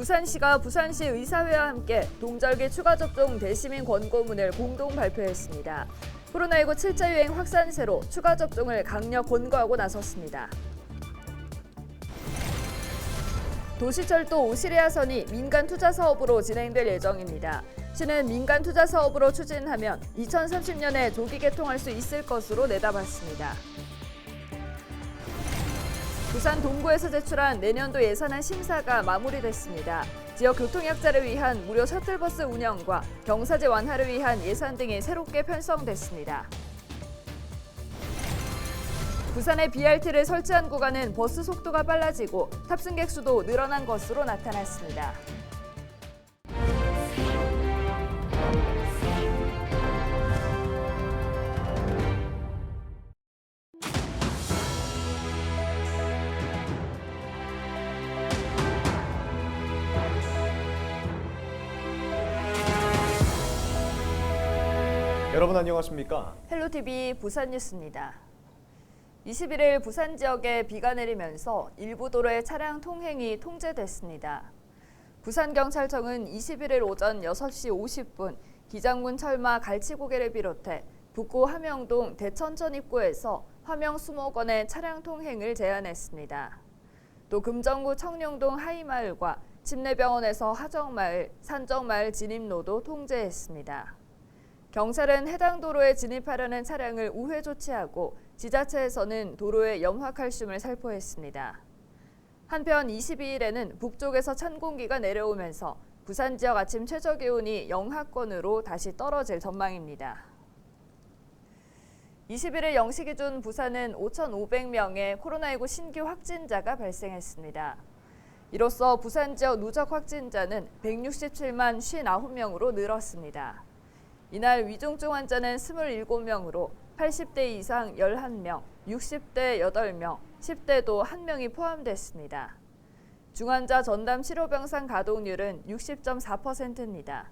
부산시가 부산시 의사회와 함께 동절기 추가 접종 대시민 권고문을 공동 발표했습니다. 코로나19 7차 유행 확산세로 추가 접종을 강력 권고하고 나섰습니다. 도시철도 오시리아선이 민간 투자 사업으로 진행될 예정입니다. 시는 민간 투자 사업으로 추진하면 2030년에 조기 개통할 수 있을 것으로 내다봤습니다. 부산 동구에서 제출한 내년도 예산안 심사가 마무리됐습니다. 지역 교통약자를 위한 무료 셔틀버스 운영과 경사제 완화를 위한 예산 등이 새롭게 편성됐습니다. 부산에 BRT를 설치한 구간은 버스 속도가 빨라지고 탑승객 수도 늘어난 것으로 나타났습니다. 여러분 안녕하십니까? 헬로TV 부산뉴스입니다. 21일 부산 지역에 비가 내리면서 일부 도로의 차량 통행이 통제됐습니다. 부산경찰청은 21일 오전 6시 50분 기장군 철마 갈치고개를 비롯해 북구 함영동 대천천 입구에서 함영 수목원의 차량 통행을 제한했습니다. 또 금정구 청룡동 하이마을과 침례병원에서 하정마을, 산정마을 진입로도 통제했습니다. 경찰은 해당 도로에 진입하려는 차량을 우회 조치하고 지자체에서는 도로에 염화칼슘을 살포했습니다. 한편 22일에는 북쪽에서 찬 공기가 내려오면서 부산 지역 아침 최저 기온이 영하권으로 다시 떨어질 전망입니다. 21일 0시 기준 부산은 5,500명의 코로나19 신규 확진자가 발생했습니다. 이로써 부산 지역 누적 확진자는 167만 59명으로 늘었습니다. 이날 위중증 환자는 27명으로 80대 이상 11명, 60대 8명, 10대도 1명이 포함됐습니다. 중환자 전담 치료병상 가동률은 60.4%입니다.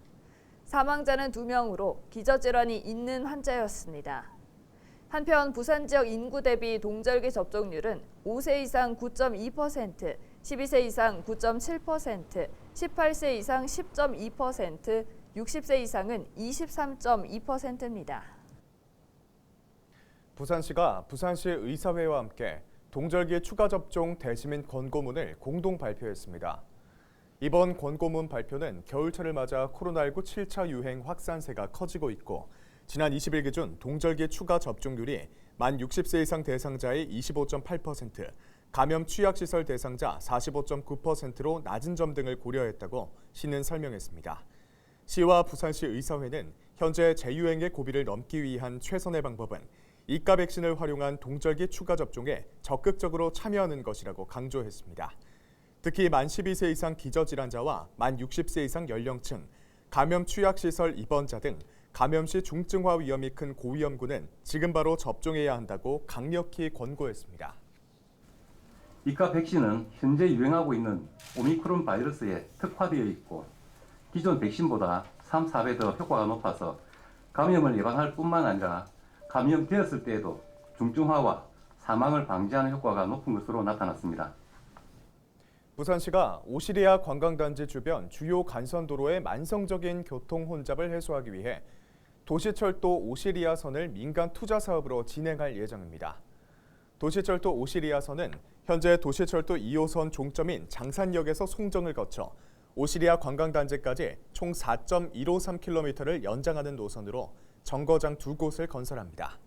사망자는 2명으로 기저질환이 있는 환자였습니다. 한편 부산 지역 인구 대비 동절기 접종률은 5세 이상 9.2%, 12세 이상 9.7%, 18세 이상 10.2%, 60세 이상은 23.2%입니다. 부산시가 부산시 의사회와 함께 동절기 추가 접종 대시민 권고문을 공동 발표했습니다. 이번 권고문 발표는 겨울철을 맞아 코로나19 7차 유행 확산세가 커지고 있고 지난 20일 기준 동절기 추가 접종률이 만 60세 이상 대상자의 25.8%, 감염 취약시설 대상자 45.9%로 낮은 점 등을 고려했다고 시는 설명했습니다. 시와 부산시 의사회는 현재 재유행의 고비를 넘기 위한 최선의 방법은 이가 백신을 활용한 동절기 추가 접종에 적극적으로 참여하는 것이라고 강조했습니다. 특히 만 12세 이상 기저질환자와 만 60세 이상 연령층, 감염 취약시설 입원자 등 감염 시 중증화 위험이 큰 고위험군은 지금 바로 접종해야 한다고 강력히 권고했습니다. 이가 백신은 현재 유행하고 있는 오미크론 바이러스에 특화되어 있고 기존 백신보다 3, 4배 더 효과가 높아서 감염을 예방할 뿐만 아니라 감염되었을 때에도 중증화와 사망을 방지하는 효과가 높은 것으로 나타났습니다. 부산시가 오시리아 관광단지 주변 주요 간선도로의 만성적인 교통 혼잡을 해소하기 위해 도시철도 오시리아선을 민간 투자 사업으로 진행할 예정입니다. 도시철도 오시리아선은 현재 도시철도 2호선 종점인 장산역에서 송정을 거쳐 오시리아 관광단지까지 총 4.153km를 연장하는 노선으로 정거장 2곳을 건설합니다.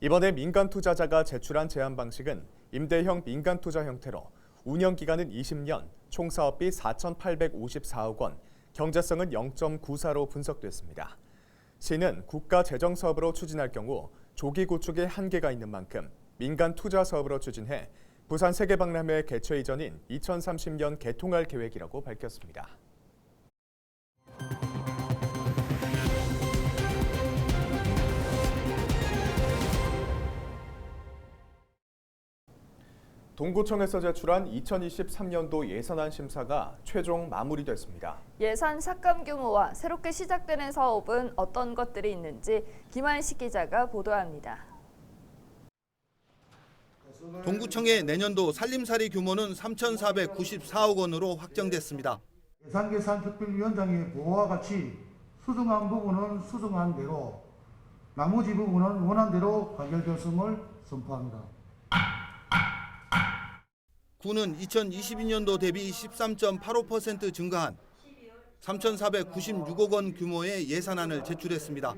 이번에 민간 투자자가 제출한 제안 방식은 임대형 민간 투자 형태로 운영 기간은 20년, 총 사업비 4,854억 원, 경제성은 0.94로 분석됐습니다. 시는 국가 재정 사업으로 추진할 경우 조기 구축에 한계가 있는 만큼 민간 투자 사업으로 추진해 부산 세계박람회 개최 이전인 2030년 개통할 계획이라고 밝혔습니다. 동구청에서 제출한 2023년도 예산안 심사가 최종 마무리됐습니다. 예산 삭감 규모와 새롭게 시작되는 사업은 어떤 것들이 있는지 김한식 기자가 보도합니다. 동구청의 내년도 살림살이 규모는 3,494억 원으로 확정됐습니다. 예산계산특별위원장의 보고와 같이 수정한 부분은 수정한 대로, 나머지 부분은 원안대로 관결되었음을 선포합니다. 군은 2022년도 대비 13.85% 증가한 3,496억 원 규모의 예산안을 제출했습니다.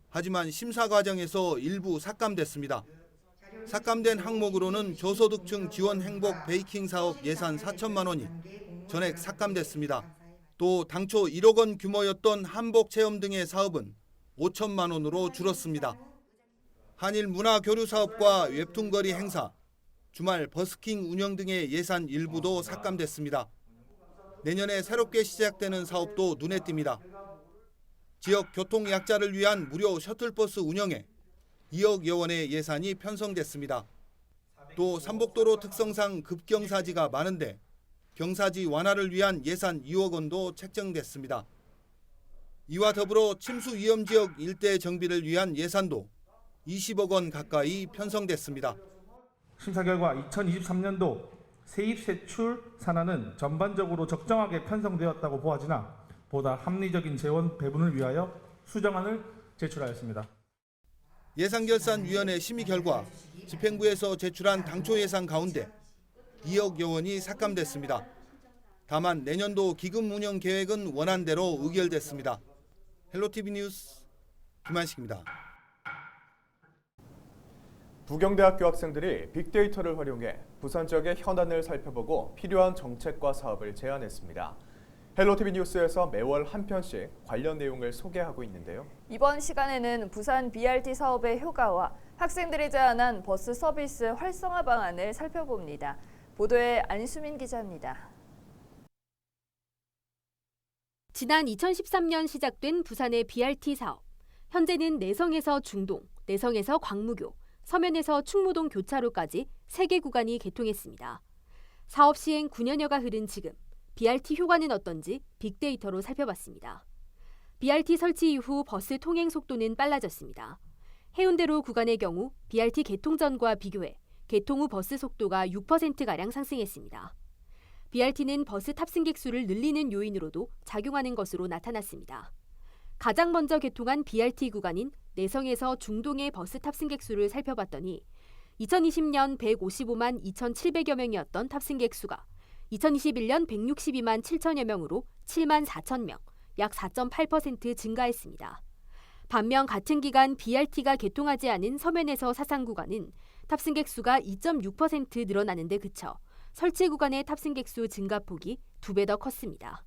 하지만 심사 과정에서 일부 삭감됐습니다. 삭감된 항목으로는 저소득층 지원 행복 베이킹 사업 예산 4천만 원이 전액 삭감됐습니다. 또 당초 1억 원 규모였던 한복 체험 등의 사업은 5천만 원으로 줄었습니다. 한일 문화 교류 사업과 웹툰 거리 행사, 주말 버스킹 운영 등의 예산 일부도 삭감됐습니다. 내년에 새롭게 시작되는 사업도 눈에 띕니다. 지역 교통 약자를 위한 무료 셔틀버스 운영에 2억여 원의 예산이 편성됐습니다. 또 삼복도로 특성상 급경사지가 많은데 경사지 완화를 위한 예산 2억 원도 책정됐습니다. 이와 더불어 침수 위험 지역 일대 정비를 위한 예산도 20억 원 가까이 편성됐습니다. 심사 결과 2023년도 세입 세출 산하는 전반적으로 적정하게 편성되었다고 보아지나 보다 합리적인 재원 배분을 위하여 수정안을 제출하였습니다. 예산결산위원회 심의 결과 집행부에서 제출한 당초 예산 가운데 2억여 원이 삭감됐습니다. 다만 내년도 기금 운영 계획은 원안대로 의결됐습니다. 헬로티비 뉴스 김한식입니다. 부경대학교 학생들이 빅데이터를 활용해 부산 지역의 현안을 살펴보고 필요한 정책과 사업을 제안했습니다. 헬로티비 뉴스에서 매월 한 편씩 관련 내용을 소개하고 있는데요. 이번 시간에는 부산 BRT 사업의 효과와 학생들이 제안한 버스 서비스 활성화 방안을 살펴봅니다. 보도에 안수민 기자입니다. 지난 2013년 시작된 부산의 BRT 사업. 현재는 내성에서 중동, 내성에서 광무교, 서면에서 충무동 교차로까지 3개 구간이 개통했습니다. 사업 시행 9년여가 흐른 지금 BRT 효과는 어떤지 빅데이터로 살펴봤습니다. BRT 설치 이후 버스 통행 속도는 빨라졌습니다. 해운대로 구간의 경우 BRT 개통 전과 비교해 개통 후 버스 속도가 6%가량 상승했습니다. BRT는 버스 탑승객 수를 늘리는 요인으로도 작용하는 것으로 나타났습니다. 가장 먼저 개통한 BRT 구간인 내성에서 중동의 버스 탑승객 수를 살펴봤더니 2020년 155만 2,700여 명이었던 탑승객 수가 2021년 162만 7천여 명으로 7만 4천 명, 약 4.8% 증가했습니다. 반면 같은 기간 BRT가 개통하지 않은 서면에서 사상 구간은 탑승객 수가 2.6% 늘어나는 데 그쳐 설치 구간의 탑승객 수 증가폭이 2배 더 컸습니다.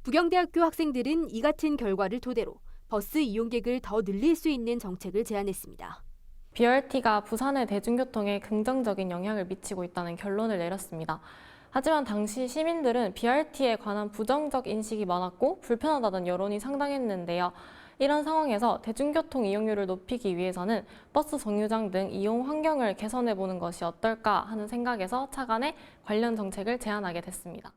부경대학교 학생들은 이 같은 결과를 토대로 버스 이용객을 더 늘릴 수 있는 정책을 제안했습니다. BRT가 부산의 대중교통에 긍정적인 영향을 미치고 있다는 결론을 내렸습니다. 하지만 당시 시민들은 BRT에 관한 부정적 인식이 많았고 불편하다는 여론이 상당했는데요. 이런 상황에서 대중교통 이용률을 높이기 위해서는 버스 정류장 등 이용 환경을 개선해보는 것이 어떨까 하는 생각에서 차관에 관련 정책을 제안하게 됐습니다.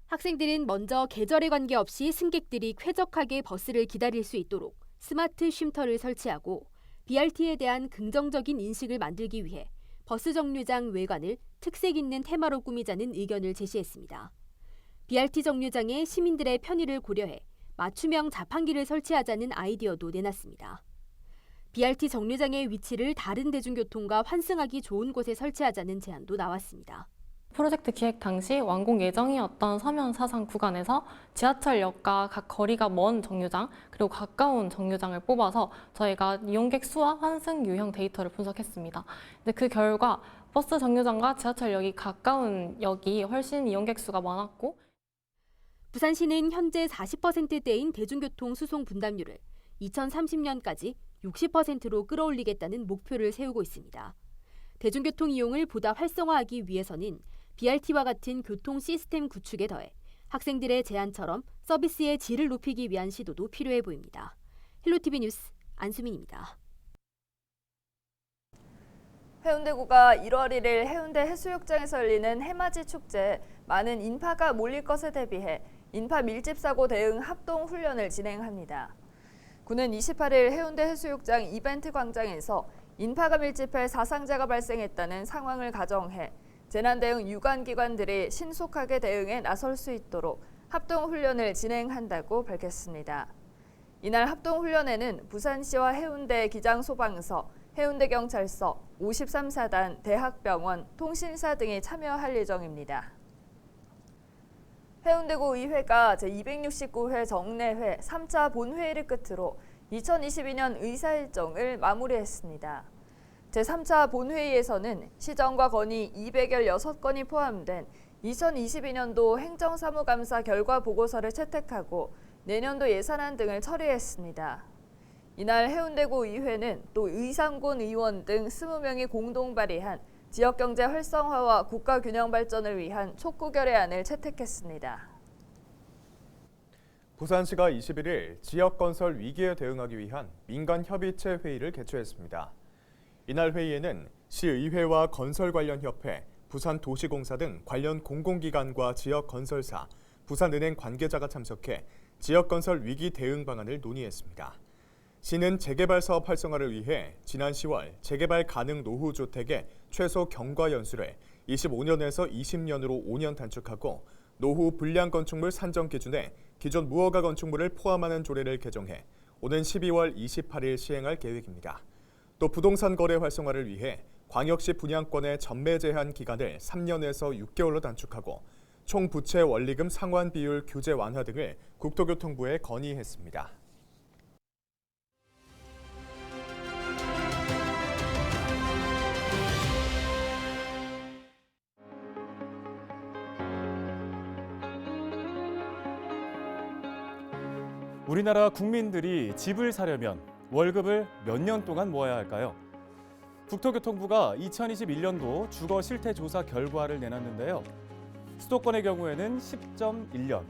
학생들은 먼저 계절에 관계없이 승객들이 쾌적하게 버스를 기다릴 수 있도록 스마트 쉼터를 설치하고 BRT에 대한 긍정적인 인식을 만들기 위해 버스 정류장 외관을 특색 있는 테마로 꾸미자는 의견을 제시했습니다. BRT 정류장에 시민들의 편의를 고려해 맞춤형 자판기를 설치하자는 아이디어도 내놨습니다. BRT 정류장의 위치를 다른 대중교통과 환승하기 좋은 곳에 설치하자는 제안도 나왔습니다. 프로젝트 기획 당시 완공 예정이었던 서면 사상 구간에서 지하철역과 각 거리가 먼 정류장 그리고 가까운 정류장을 뽑아서 저희가 이용객 수와 환승 유형 데이터를 분석했습니다. 근데 그 결과 버스 정류장과 지하철역이 가까운 역이 훨씬 이용객 수가 많았고 부산시는 현재 40%대인 대중교통 수송 분담률을 2030년까지 60%로 끌어올리겠다는 목표를 세우고 있습니다. 대중교통 이용을 보다 활성화하기 위해서는 BRT와 같은 교통 시스템 구축에 더해 학생들의 제안처럼 서비스의 질을 높이기 위한 시도도 필요해 보입니다. 헬로티비 뉴스 안수민입니다. 해운대구가 1월 1일 해운대 해수욕장에서 열리는 해맞이 축제에 많은 인파가 몰릴 것에 대비해 인파 밀집 사고 대응 합동 훈련을 진행합니다. 구는 28일 해운대 해수욕장 이벤트 광장에서 인파가 밀집해 사상자가 발생했다는 상황을 가정해 재난 대응 유관 기관들이 신속하게 대응에 나설 수 있도록 합동훈련을 진행한다고 밝혔습니다. 이날 합동훈련에는 부산시와 해운대 기장소방서, 해운대경찰서, 53사단, 대학병원, 통신사 등이 참여할 예정입니다. 해운대구 의회가 제269회 정례회 3차 본회의를 끝으로 2022년 의사일정을 마무리했습니다. 제3차 본회의에서는 시정과 건의 216건이 포함된 2022년도 행정사무감사 결과 보고서를 채택하고 내년도 예산안 등을 처리했습니다. 이날 해운대구 의회는 또 의상군 의원 등 20명이 공동 발의한 지역경제 활성화와 국가균형 발전을 위한 촉구결의안을 채택했습니다. 부산시가 21일 지역건설 위기에 대응하기 위한 민간협의체 회의를 개최했습니다. 이날 회의에는 시의회와 건설 관련 협회, 부산도시공사 등 관련 공공기관과 지역건설사, 부산은행 관계자가 참석해 지역건설 위기 대응 방안을 논의했습니다. 시는 재개발 사업 활성화를 위해 지난 10월 재개발 가능 노후주택의 최소 경과 연수를 25년에서 20년으로 5년 단축하고 노후 불량 건축물 산정 기준에 기존 무허가 건축물을 포함하는 조례를 개정해 오는 12월 28일 시행할 계획입니다. 또 부동산 거래 활성화를 위해 광역시 분양권의 전매 제한 기간을 3년에서 6개월로 단축하고 총 부채 원리금 상환 비율 규제 완화 등을 국토교통부에 건의했습니다. 우리나라 국민들이 집을 사려면 월급을 몇 년 동안 모아야 할까요? 국토교통부가 2021년도 주거 실태 조사 결과를 내놨는데요. 수도권의 경우에는 10.1년,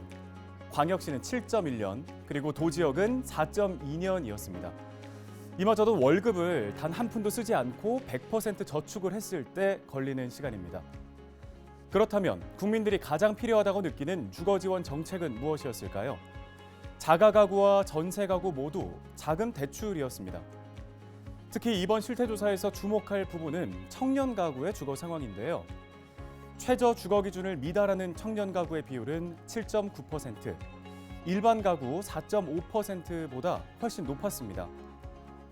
광역시는 7.1년, 그리고 도지역은 4.2년이었습니다. 이마저도 월급을 단 한 푼도 쓰지 않고 100% 저축을 했을 때 걸리는 시간입니다. 그렇다면 국민들이 가장 필요하다고 느끼는 주거지원 정책은 무엇이었을까요? 자가가구와 전세가구 모두 자금 대출이었습니다. 특히 이번 실태조사에서 주목할 부분은 청년가구의 주거 상황인데요. 최저 주거 기준을 미달하는 청년가구의 비율은 7.9%, 일반 가구 4.5%보다 훨씬 높았습니다.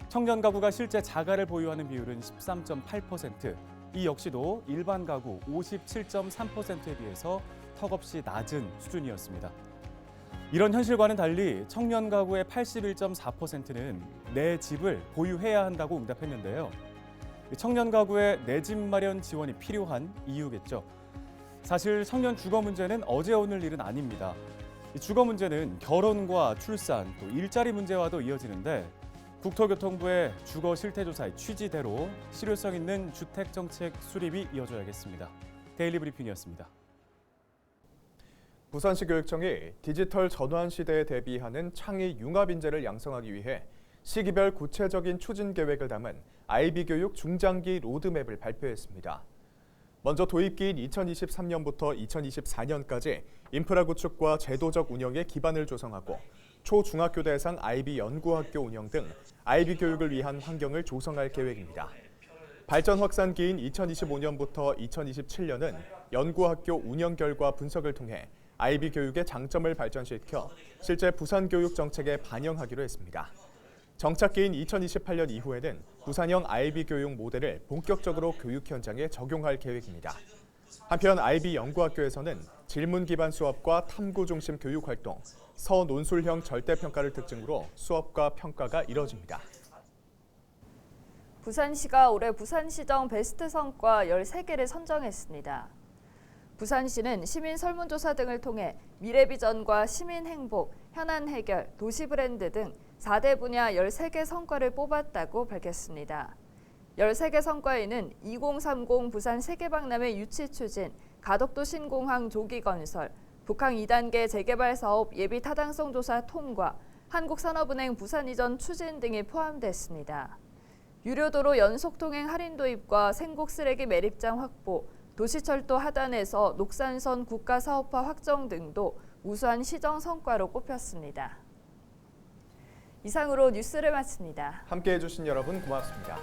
청년가구가 실제 자가를 보유하는 비율은 13.8%, 이 역시도 일반 가구 57.3%에 비해서 턱없이 낮은 수준이었습니다. 이런 현실과는 달리 청년 가구의 81.4%는 내 집을 보유해야 한다고 응답했는데요. 청년 가구의 내 집 마련 지원이 필요한 이유겠죠. 사실 청년 주거 문제는 어제 오늘 일은 아닙니다. 주거 문제는 결혼과 출산, 또 일자리 문제와도 이어지는데 국토교통부의 주거 실태조사의 취지대로 실효성 있는 주택정책 수립이 이어져야겠습니다. 데일리 브리핑이었습니다. 부산시 교육청이 디지털 전환 시대에 대비하는 창의 융합 인재를 양성하기 위해 시기별 구체적인 추진 계획을 담은 IB 교육 중장기 로드맵을 발표했습니다. 먼저 도입기인 2023년부터 2024년까지 인프라 구축과 제도적 운영의 기반을 조성하고 초중학교 대상 IB 연구학교 운영 등 IB 교육을 위한 환경을 조성할 계획입니다. 발전 확산기인 2025년부터 2027년은 연구학교 운영 결과 분석을 통해 IB 교육의 장점을 발전시켜 실제 부산 교육 정책에 반영하기로 했습니다. 정착기인 2028년 이후에는 부산형 IB 교육 모델을 본격적으로 교육 현장에 적용할 계획입니다. 한편 IB 연구학교에서는 질문 기반 수업과 탐구 중심 교육 활동, 서논술형 절대평가를 특징으로 수업과 평가가 이뤄집니다. 부산시가 올해 부산시정 베스트 성과 13개를 선정했습니다. 부산시는 시민 설문조사 등을 통해 미래 비전과 시민 행복, 현안 해결, 도시 브랜드 등 4대 분야 13개 성과를 뽑았다고 밝혔습니다. 13개 성과에는 2030 부산 세계박람회 유치 추진, 가덕도 신공항 조기 건설, 북항 2단계 재개발 사업 예비 타당성 조사 통과, 한국산업은행 부산 이전 추진 등이 포함됐습니다. 유료도로 연속통행 할인 도입과 생곡 쓰레기 매립장 확보, 도시철도 하단에서 녹산선 국가사업화 확정 등도 우수한 시정 성과로 꼽혔습니다. 이상으로 뉴스를 마칩니다. 함께해 주신 여러분 고맙습니다.